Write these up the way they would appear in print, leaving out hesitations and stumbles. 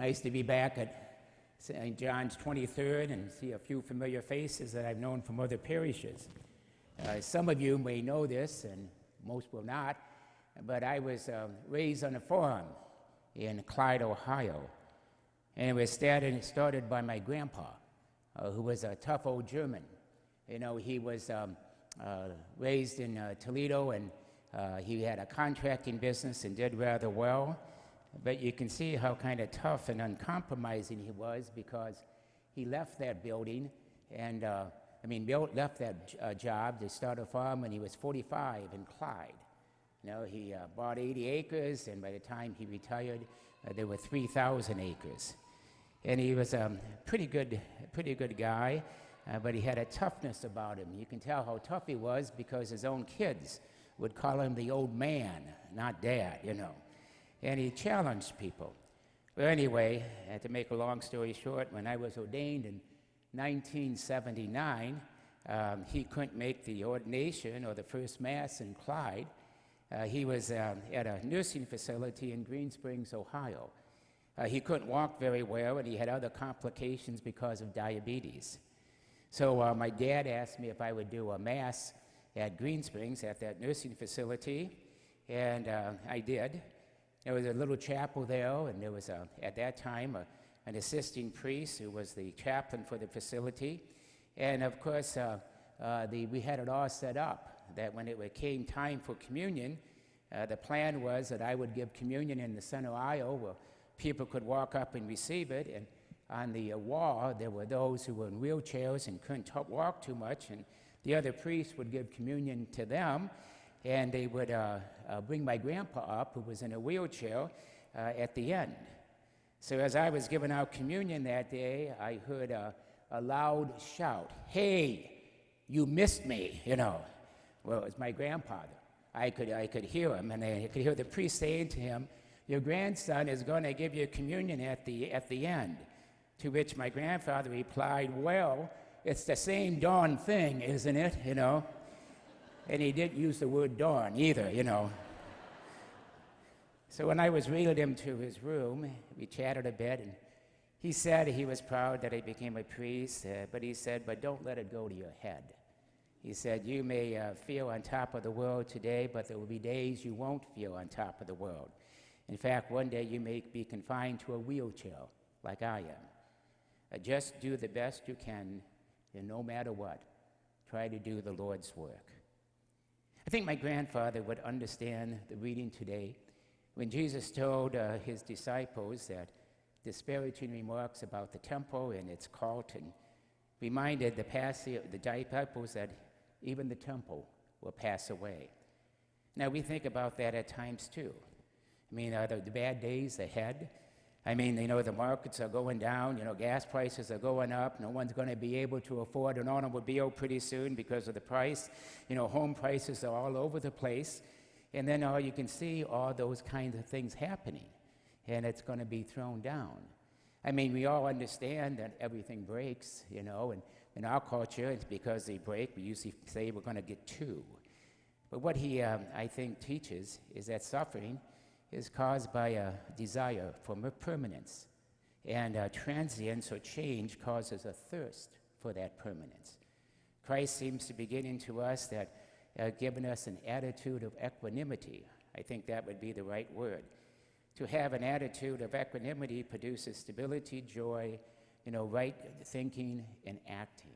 Nice to be back at St. John's 23rd and see a few familiar faces that I've known from other parishes. Some of you may know this, and most will not, but I was raised on a farm in Clyde, Ohio. And it was started by my grandpa, who was a tough old German. You know, he was raised in Toledo, and he had a contracting business and did rather well. But you can see how kind of tough and uncompromising he was, because he left that building and, left that job to start a farm when he was 45 in Clyde. You know, he bought 80 acres, and by the time he retired, there were 3,000 acres. And he was a pretty good guy, but he had a toughness about him. You can tell how tough he was because his own kids would call him the old man, not dad, you know. And he challenged people. But anyway, to make a long story short, when I was ordained in 1979, he couldn't make the ordination or the first Mass in Clyde. He was at a nursing facility in Green Springs, Ohio. He couldn't walk very well, and he had other complications because of diabetes. So my dad asked me if I would do a Mass at Green Springs at that nursing facility, and I did. There was a little chapel there, and there was, at that time, an assisting priest who was the chaplain for the facility. And of course, we had it all set up that when it came time for communion, the plan was that I would give communion in the center aisle where people could walk up and receive it. And on the wall, there were those who were in wheelchairs and couldn't walk too much, and the other priests would give communion to them. And they would bring my grandpa up, who was in a wheelchair, at the end. So as I was giving out communion that day, I heard a loud shout, "Hey, you missed me," you know. Well, it was my grandfather. I could hear him, and I could hear the priest saying to him, "Your grandson is going to give you communion at the end." To which my grandfather replied, "Well, it's the same darn thing, isn't it, you know?" And he didn't use the word darn either, you know. So when I was wheeled him to his room, we chatted a bit, and he said he was proud that I became a priest, but he said, "But don't let it go to your head." He said, "You may feel on top of the world today, but there will be days you won't feel on top of the world. In fact, one day you may be confined to a wheelchair, like I am. Just do the best you can, and no matter what, try to do the Lord's work." I think my grandfather would understand the reading today when Jesus told his disciples that disparaging remarks about the temple and its cult, and reminded the disciples that even the temple will pass away. Now we think about that at times too. I mean, are the bad days ahead? I mean, you know, the markets are going down, you know, gas prices are going up, no one's going to be able to afford an automobile pretty soon because of the price. You know, home prices are all over the place. And then you can see all those kinds of things happening, and it's going to be thrown down. I mean, we all understand that everything breaks, you know, and in our culture, it's because they break. We usually say we're going to get two. But what he, I think, teaches is that suffering is caused by a desire for permanence, and transience or change causes a thirst for that permanence. Christ seems to be getting to us that giving us an attitude of equanimity. I think that would be the right word. To have an attitude of equanimity produces stability, joy, you know, right thinking and acting.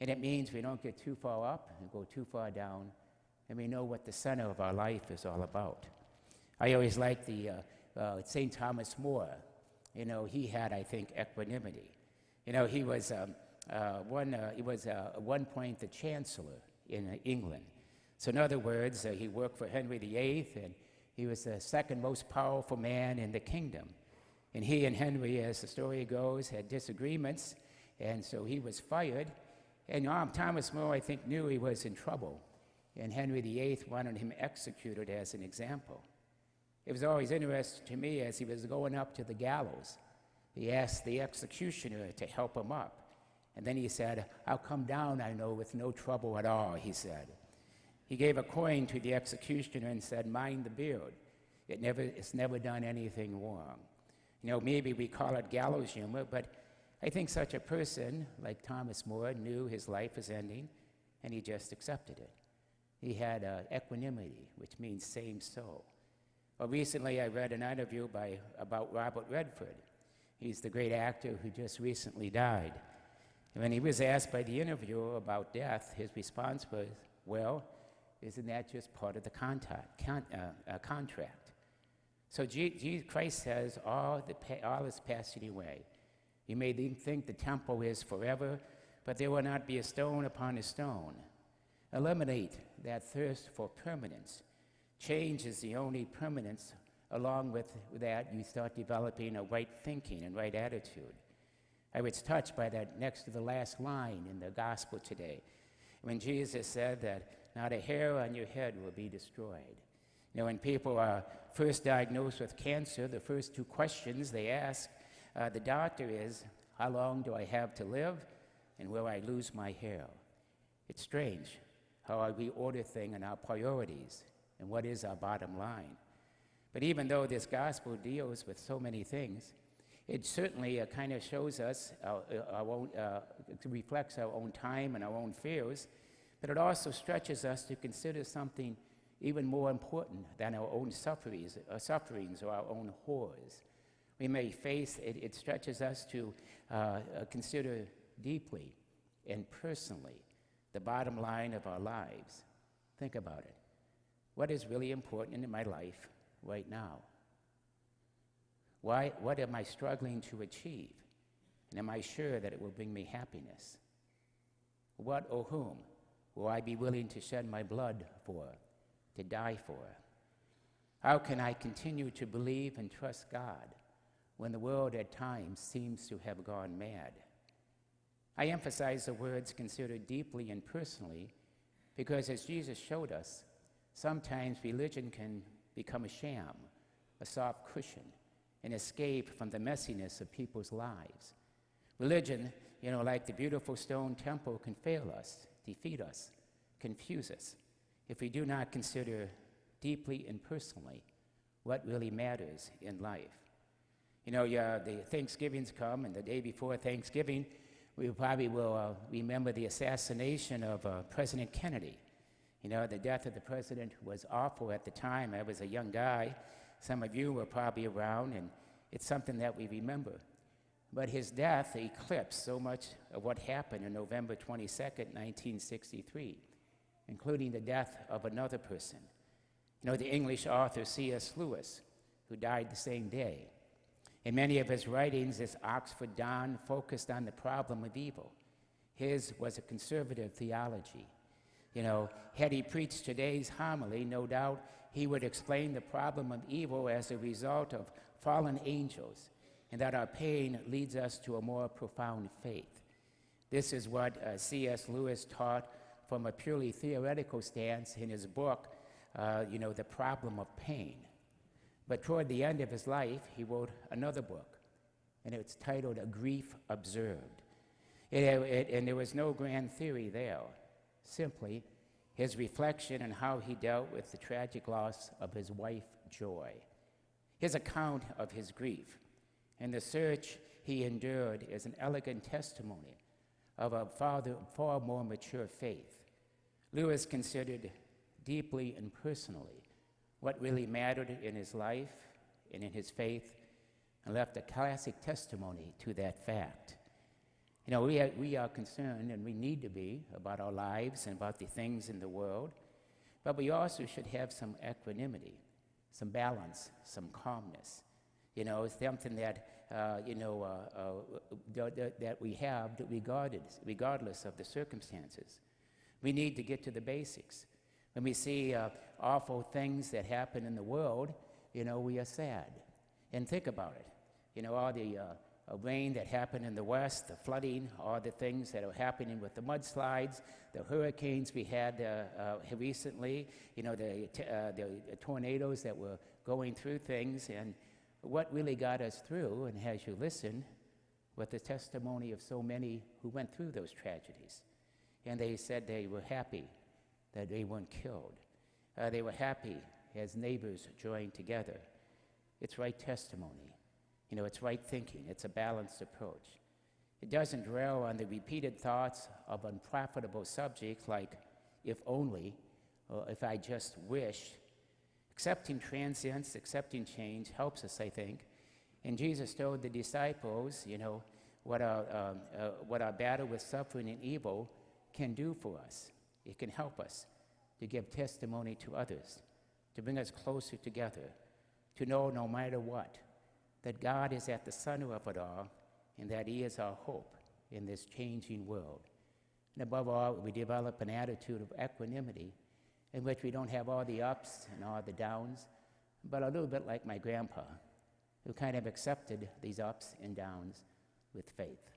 And it means we don't get too far up and go too far down, and we know what the center of our life is all about. I always liked the St. Thomas More. You know, he had, I think, equanimity. You know, he was at one point the chancellor in England. So in other words, he worked for Henry VIII, and he was the second most powerful man in the kingdom. And he and Henry, as the story goes, had disagreements, and so he was fired. And Thomas More, I think, knew he was in trouble, and Henry VIII wanted him executed as an example. It was always interesting to me as he was going up to the gallows. He asked the executioner to help him up. And then he said, "I'll come down, I know, with no trouble at all," he said. He gave a coin to the executioner and said, "Mind the beard. It's never done anything wrong." Maybe we call it gallows humor, but I think such a person, like Thomas More, knew his life was ending, and he just accepted it. He had equanimity, which means same soul. Well, recently I read an interview about Robert Redford. He's the great actor who just recently died. And when he was asked by the interviewer about death, his response was, well, isn't that just part of the contract? So Christ says all is passing away. You may think the temple is forever, but there will not be a stone upon a stone. Eliminate that thirst for permanence. Change is the only permanence. Along with that, you start developing a right thinking and right attitude. I was touched by that next to the last line in the gospel today, when Jesus said that not a hair on your head will be destroyed. When people are first diagnosed with cancer, the first two questions they ask the doctor is, how long do I have to live, and will I lose my hair? It's strange how we order things and our priorities, and what is our bottom line. But even though this gospel deals with so many things, it certainly kind of shows us, reflects our own time and our own fears, but it also stretches us to consider something even more important than our own sufferings or our own horrors. We may face, it stretches us to consider deeply and personally the bottom line of our lives. Think about it. What is really important in my life right now? What am I struggling to achieve? And am I sure that it will bring me happiness? What or whom will I be willing to shed my blood for, to die for? How can I continue to believe and trust God when the world at times seems to have gone mad? I emphasize the words considered deeply and personally because, as Jesus showed us, sometimes religion can become a sham, a soft cushion, an escape from the messiness of people's lives. Religion, like the beautiful stone temple, can fail us, defeat us, confuse us, if we do not consider deeply and personally what really matters in life. The Thanksgivings come, and the day before Thanksgiving, we probably will remember the assassination of President Kennedy. The death of the president was awful at the time. I was a young guy. Some of you were probably around, and it's something that we remember. But his death eclipsed so much of what happened on November 22nd, 1963, including the death of another person. The English author C.S. Lewis, who died the same day. In many of his writings, this Oxford Don focused on the problem of evil. His was a conservative theology. Had he preached today's homily, no doubt he would explain the problem of evil as a result of fallen angels, and that our pain leads us to a more profound faith. This is what C.S. Lewis taught from a purely theoretical stance in his book, The Problem of Pain. But toward the end of his life, he wrote another book, and it's titled A Grief Observed. And there was no grand theory there, simply his reflection on how he dealt with the tragic loss of his wife, Joy, his account of his grief, and the search he endured is an elegant testimony of a far more mature faith. Lewis considered deeply and personally what really mattered in his life and in his faith, and left a classic testimony to that fact. We are concerned, and we need to be, about our lives and about the things in the world, but we also should have some equanimity, some balance, some calmness. It's something that that we have regardless of the circumstances. We need to get to the basics. When we see awful things that happen in the world, we are sad. And think about it. All the rain that happened in the West, the flooding, all the things that are happening with the mudslides, the hurricanes we had recently, the tornadoes that were going through things. And what really got us through, and as you listen, was the testimony of so many who went through those tragedies. And they said they were happy that they weren't killed. They were happy as neighbors joined together. It's right testimony. It's right thinking. It's a balanced approach. It doesn't dwell on the repeated thoughts of unprofitable subjects like if only, or if I just wish. Accepting transience, accepting change helps us, I think. And Jesus told the disciples, what our battle with suffering and evil can do for us. It can help us to give testimony to others, to bring us closer together, to know no matter what, that God is at the center of it all, and that He is our hope in this changing world. And above all, we develop an attitude of equanimity in which we don't have all the ups and all the downs, but a little bit like my grandpa, who kind of accepted these ups and downs with faith.